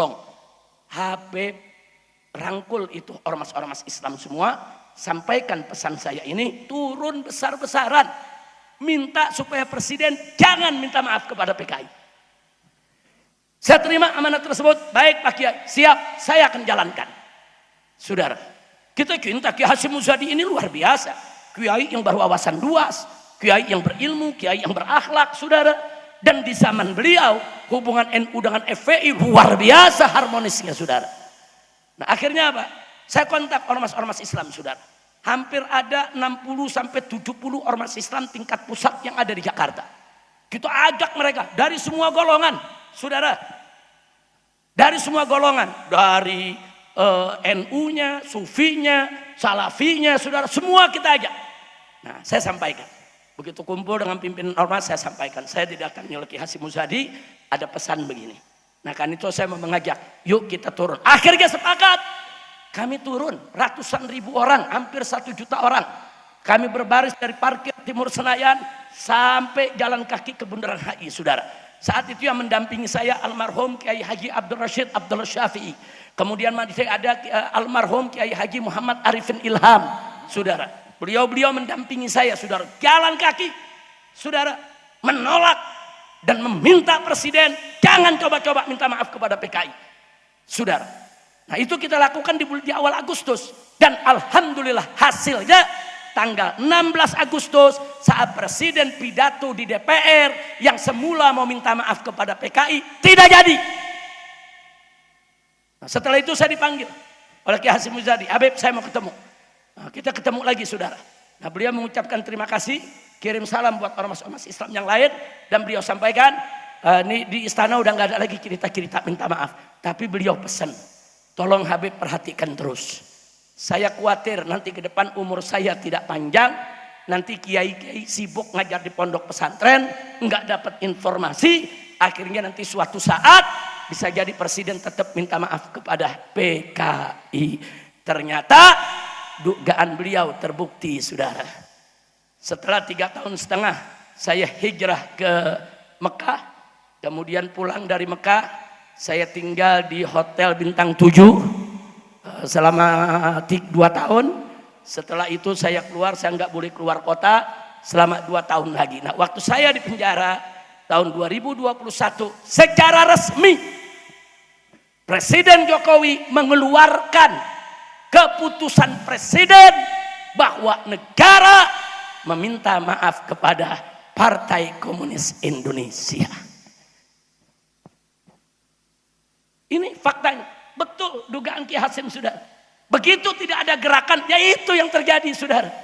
Tolong Habib rangkul itu ormas-ormas Islam semua, sampaikan pesan saya ini, turun besar-besaran minta supaya presiden jangan minta maaf kepada PKI. Saya terima amanat tersebut. Baik Pak Kiai, siap, saya akan jalankan. Saudara, kita cinta Kiai Hasyim Muzadi ini luar biasa. Kiai yang berwawasan luas, kiai yang berilmu, kiai yang berakhlak, saudara. Dan di zaman beliau hubungan NU dengan FPI luar biasa harmonisnya, saudara. Nah akhirnya apa? Saya kontak ormas-ormas Islam, saudara. Hampir ada 60 sampai 70 ormas Islam tingkat pusat yang ada di Jakarta. Kita ajak mereka dari semua golongan, saudara. Dari semua golongan, dari NU-nya, Sufinya, Salafinya, saudara, semua kita ajak. Nah, saya sampaikan. Begitu kumpul dengan pimpinan ormas, saya sampaikan, saya tidak akan nyeleki Hasyim Muzadi, ada pesan begini. Nah, kan itu saya mau mengajak, yuk kita turun. Akhirnya sepakat, kami turun, ratusan ribu orang, hampir 1 juta orang. Kami berbaris dari parkir Timur Senayan sampai jalan kaki ke Bundaran HI, saudara. Saat itu yang mendampingi saya almarhum Kiai Haji Abdul Rashid Abdul Syafi'i. Kemudian masih ada almarhum Kiai Haji Muhammad Arifin Ilham, saudara. Beliau-beliau mendampingi saya, saudara. Jalan kaki, saudara, menolak dan meminta presiden jangan coba-coba minta maaf kepada PKI, saudara. Nah itu kita lakukan di awal Agustus. Dan alhamdulillah hasilnya tanggal 16 Agustus saat presiden pidato di DPR yang semula mau minta maaf kepada PKI tidak jadi. Nah, setelah itu saya dipanggil oleh Kiai Hasyim Muzadi, Habib saya mau ketemu. Nah, kita ketemu lagi, saudara. Nah, beliau mengucapkan terima kasih, kirim salam buat ormas-ormas Islam yang lain, dan beliau sampaikan di istana udah nggak ada lagi cerita-cerita minta maaf, tapi beliau pesan, tolong Habib perhatikan terus. Saya khawatir nanti ke depan umur saya tidak panjang, nanti kiai-kiai sibuk ngajar di pondok pesantren, nggak dapat informasi, akhirnya nanti suatu saat bisa jadi presiden tetap minta maaf kepada PKI. Ternyata dugaan beliau terbukti, saudara. Setelah 3,5 tahun saya hijrah ke Mekah, kemudian pulang dari Mekah, saya tinggal di hotel bintang 7 selama 2 tahun. Setelah itu saya keluar, saya nggak boleh keluar kota selama 2 tahun lagi. Nah, waktu saya di penjara tahun 2021 secara resmi Presiden Jokowi mengeluarkan keputusan presiden bahwa negara meminta maaf kepada Partai Komunis Indonesia. Ini faktanya, betul dugaan Kiai Hasyim, saudara. Begitu tidak ada gerakan, ya itu yang terjadi, saudara.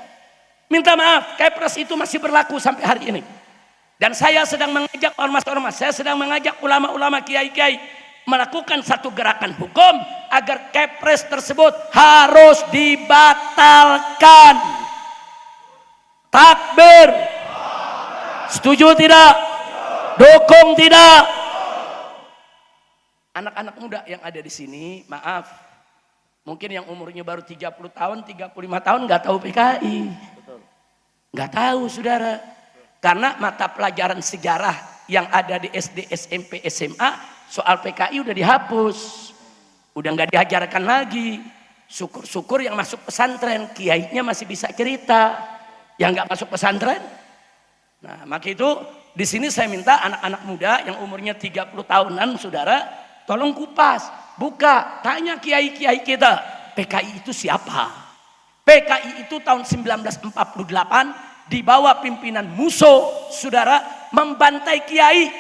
Minta maaf, Kepres itu masih berlaku sampai hari ini. Dan saya sedang mengajak ormas-ormas, saya sedang mengajak ulama-ulama, kiai-kiai melakukan satu gerakan hukum agar Kepres tersebut harus dibatalkan. Takbir. Setuju tidak? Dukung tidak? Anak-anak muda yang ada di sini, maaf, mungkin yang umurnya baru 30 tahun, 35 tahun nggak tahu PKI. Nggak tahu, saudara. Karena mata pelajaran sejarah yang ada di SD, SMP, SMA soal PKI udah dihapus, udah nggak diajarkan lagi. Syukur-syukur yang masuk pesantren, kiainya masih bisa cerita. Yang nggak masuk pesantren, nah maka itu di sini saya minta anak-anak muda yang umurnya 30 tahunan, saudara, tolong kupas, buka, tanya kiai-kiai kita, PKI itu siapa? PKI itu tahun 1948 di bawah pimpinan Musso, saudara, membantai kiai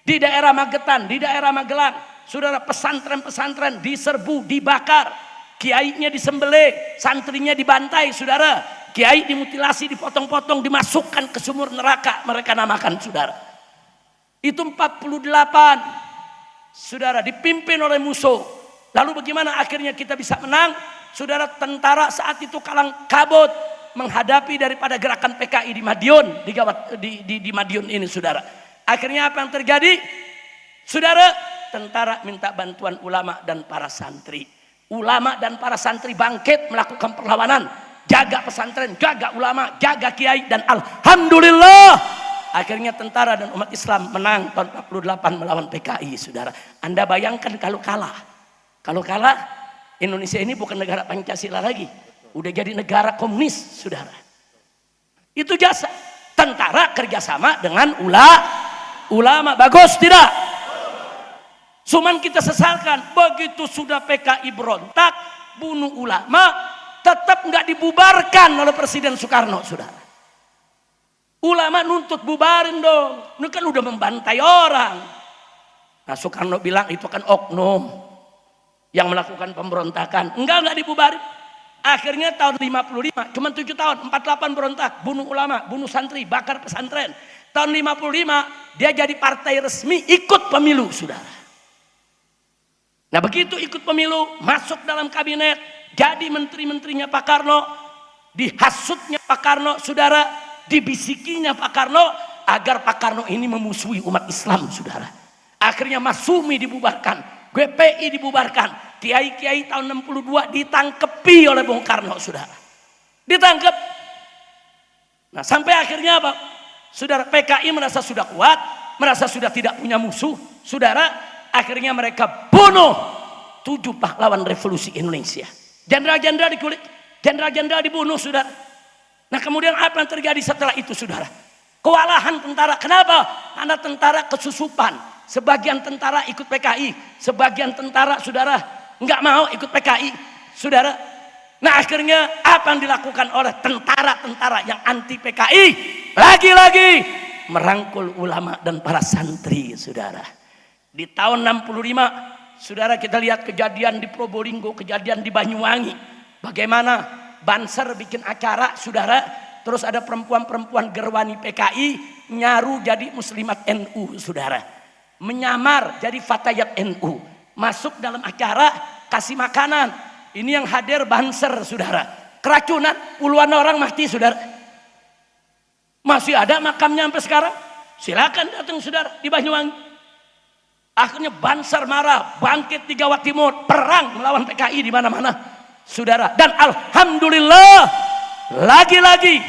di daerah Magetan, di daerah Magelang, saudara, pesantren-pesantren diserbu, dibakar, kiainya disembelih, santrinya dibantai, saudara. Kiai dimutilasi, dipotong-potong, dimasukkan ke sumur neraka, mereka namakan, saudara. Itu 48, saudara, dipimpin oleh Musso. Lalu bagaimana akhirnya kita bisa menang? Saudara, tentara saat itu kalang kabut menghadapi daripada gerakan PKI di Madiun, di Madiun ini, saudara. Akhirnya apa yang terjadi? Saudara, tentara minta bantuan ulama dan para santri. Ulama dan para santri bangkit melakukan perlawanan. Jaga pesantren, jaga ulama, jaga kiai, dan alhamdulillah Akhirnya tentara dan umat Islam menang tahun 48 melawan PKI, saudara. Anda bayangkan kalau kalah. Kalau kalah, Indonesia ini bukan negara Pancasila lagi. Udah jadi negara komunis, saudara. Itu jasa. Tentara kerjasama dengan ulama. Bagus tidak? Cuman kita sesalkan, begitu sudah PKI berontak, bunuh ulama, tetap nggak dibubarkan oleh Presiden Soekarno, saudara. Ulama nuntut bubarin dong. Ini kan udah membantai orang. Nah Soekarno bilang itu kan oknum yang melakukan pemberontakan. Enggak dibubarin. Akhirnya tahun 55, cuma 7 tahun, 48 berontak, bunuh ulama, bunuh santri, bakar pesantren. Tahun 55 dia jadi partai resmi, ikut pemilu, saudara. Nah begitu ikut pemilu, masuk dalam kabinet, jadi menteri-menterinya Pak Karno, dihasutnya Pak Karno, saudara. Dibisikinya Pak Karno agar Pak Karno ini memusuhi umat Islam, saudara. Akhirnya Masyumi dibubarkan, GPI dibubarkan, kiai-kiai tahun 62 ditangkepi oleh Bung Karno, saudara. Ditangkep. Nah sampai akhirnya apa? Saudara, PKI merasa sudah kuat, merasa sudah tidak punya musuh, saudara. Akhirnya mereka bunuh 7 pahlawan revolusi Indonesia. Jenderal-jenderal dikulik, jenderal-jenderal dibunuh, saudara. Nah kemudian apa yang terjadi setelah itu, saudara? Kewalahan tentara. Kenapa? Karena tentara kesusupan. Sebagian tentara ikut PKI, sebagian tentara, saudara, nggak mau ikut PKI, saudara. Nah akhirnya apa yang dilakukan oleh tentara-tentara yang anti PKI? Lagi-lagi merangkul ulama dan para santri, saudara. Di tahun 65, saudara, kita lihat kejadian di Probolinggo, kejadian di Banyuwangi. Bagaimana Banser bikin acara, saudara, terus ada perempuan-perempuan gerwani PKI nyaru jadi muslimat NU, saudara. Menyamar jadi fatayat NU. Masuk dalam acara, kasih makanan. Ini yang hadir Banser, saudara. Keracunan, puluhan orang mati, saudara. Masih ada makamnya sampai sekarang. Silakan datang, saudara, di Banyuwangi. Akhirnya Banser marah, bangkit di Jawa Timur, perang melawan PKI di mana-mana, saudara. Dan alhamdulillah lagi-lagi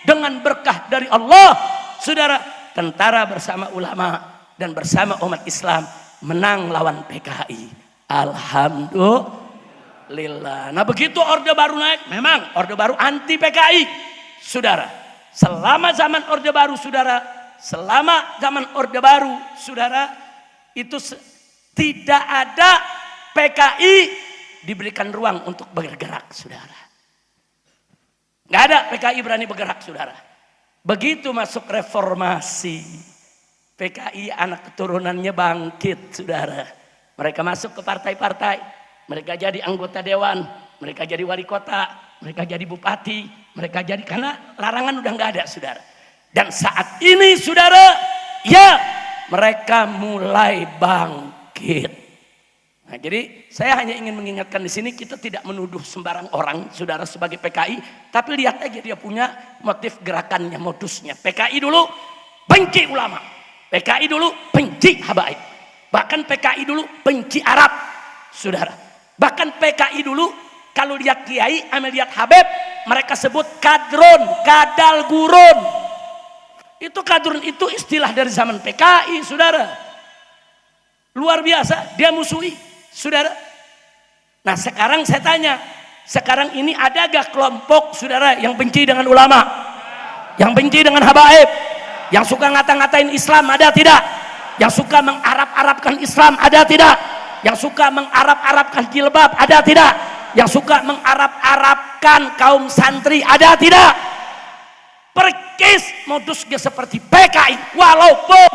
dengan berkah dari Allah, saudara, tentara bersama ulama dan bersama umat Islam menang lawan PKI. Alhamdulillah. Nah begitu Orde Baru naik, memang Orde Baru anti PKI, saudara. Selama zaman Orde Baru, saudara, selama zaman Orde Baru, saudara, itu tidak ada PKI diberikan ruang untuk bergerak, saudara. Nggak ada PKI berani bergerak, saudara. Begitu masuk reformasi, PKI anak keturunannya bangkit, saudara. Mereka masuk ke partai-partai, mereka jadi anggota dewan, mereka jadi wali kota, mereka jadi bupati, mereka jadi, karena larangan udah nggak ada, saudara. Dan saat ini, saudara, ya mereka mulai bangkit. Nah, jadi saya hanya ingin mengingatkan di sini, kita tidak menuduh sembarang orang, saudara, sebagai PKI, tapi lihat aja dia punya motif gerakannya, modusnya. PKI dulu benci ulama, PKI dulu benci habaib, bahkan PKI dulu benci Arab, saudara. Bahkan PKI dulu kalau lihat kiai, sama lihat habib, mereka sebut kadrun, kadal gurun. Itu kadrun itu istilah dari zaman PKI, saudara. Luar biasa, dia musuhi, saudara. Nah sekarang saya tanya, sekarang ini ada gak kelompok, saudara, yang benci dengan ulama, yang benci dengan habaib, yang suka ngata-ngatain Islam, ada tidak? Yang suka mengarab-arabkan Islam, ada tidak? Yang suka mengarab-arabkan jilbab, ada tidak? Yang suka mengarab-arabkan kaum santri, ada tidak? Perkis modusnya seperti PKI, walaupun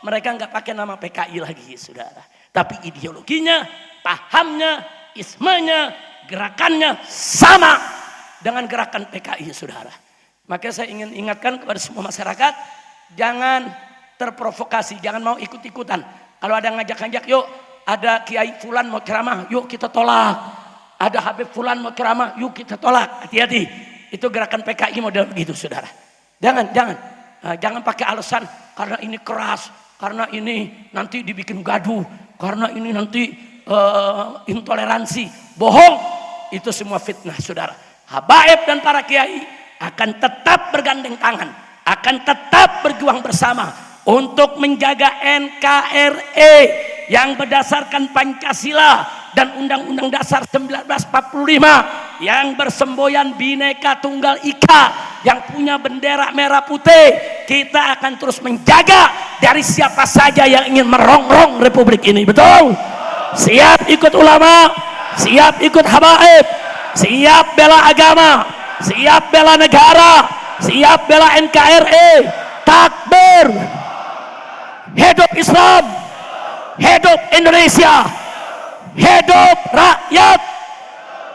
mereka nggak pakai nama PKI lagi, saudara. Tapi ideologinya, pahamnya, ismenya, gerakannya sama dengan gerakan PKI, saudara. Maka saya ingin ingatkan kepada semua masyarakat, jangan terprovokasi, jangan mau ikut-ikutan. Kalau ada ngajak-ngajak, yuk ada Kiai Fulan mau ceramah, yuk kita tolak. Ada Habib Fulan mau ceramah, yuk kita tolak. Hati-hati, itu gerakan PKI model begitu, saudara. Jangan pakai alasan karena ini keras, karena ini nanti dibikin gaduh, karena ini nanti intoleransi. Bohong, itu semua fitnah, saudara. Habaib dan para kiai akan tetap bergandeng tangan, akan akan tetap berjuang bersama untuk menjaga NKRI yang berdasarkan Pancasila dan Undang-Undang Dasar 1945 yang bersemboyan Bhinneka Tunggal Ika, yang punya bendera merah putih. Kita akan terus menjaga dari siapa saja yang ingin merongrong republik ini. Betul? Siap ikut ulama, siap ikut habaib, siap bela agama, siap bela negara, siap bela NKRI. Takbir! Hidup Islam, hidup Indonesia, hidup rakyat.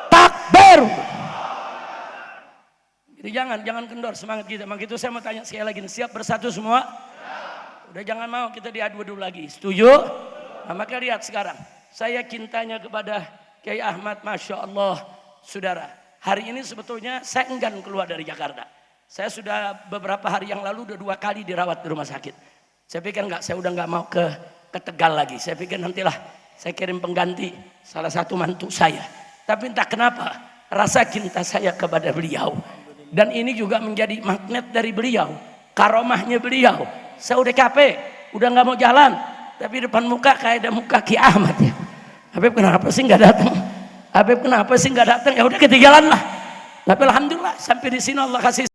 Takbir! Jadi jangan kendor semangat kita. Begitu saya mau tanya sekali lagi, siap bersatu semua? Udah jangan mau kita diadu lagi. Setuju? Nah, maka lihat sekarang, saya cintanya kepada Kiai Ahmad, Masya Allah, saudara. Hari ini sebetulnya saya enggan keluar dari Jakarta. Saya sudah beberapa hari yang lalu udah 2 kali dirawat di rumah sakit. Saya pikir saya udah nggak mau ke Tegal lagi. Saya pikir nantilah saya kirim pengganti salah satu mantu saya. Tapi entah kenapa rasa cinta saya kepada beliau. Dan ini juga menjadi magnet dari beliau. Karomahnya beliau. Saya udah capek, udah nggak mau jalan. Tapi depan muka kayak ada muka Ki Ahmad ya. Habib kenapa sih nggak datang? Habib kenapa sih nggak datang? Ya udah ketinggalan lah. Tapi alhamdulillah sampai di sini Allah kasih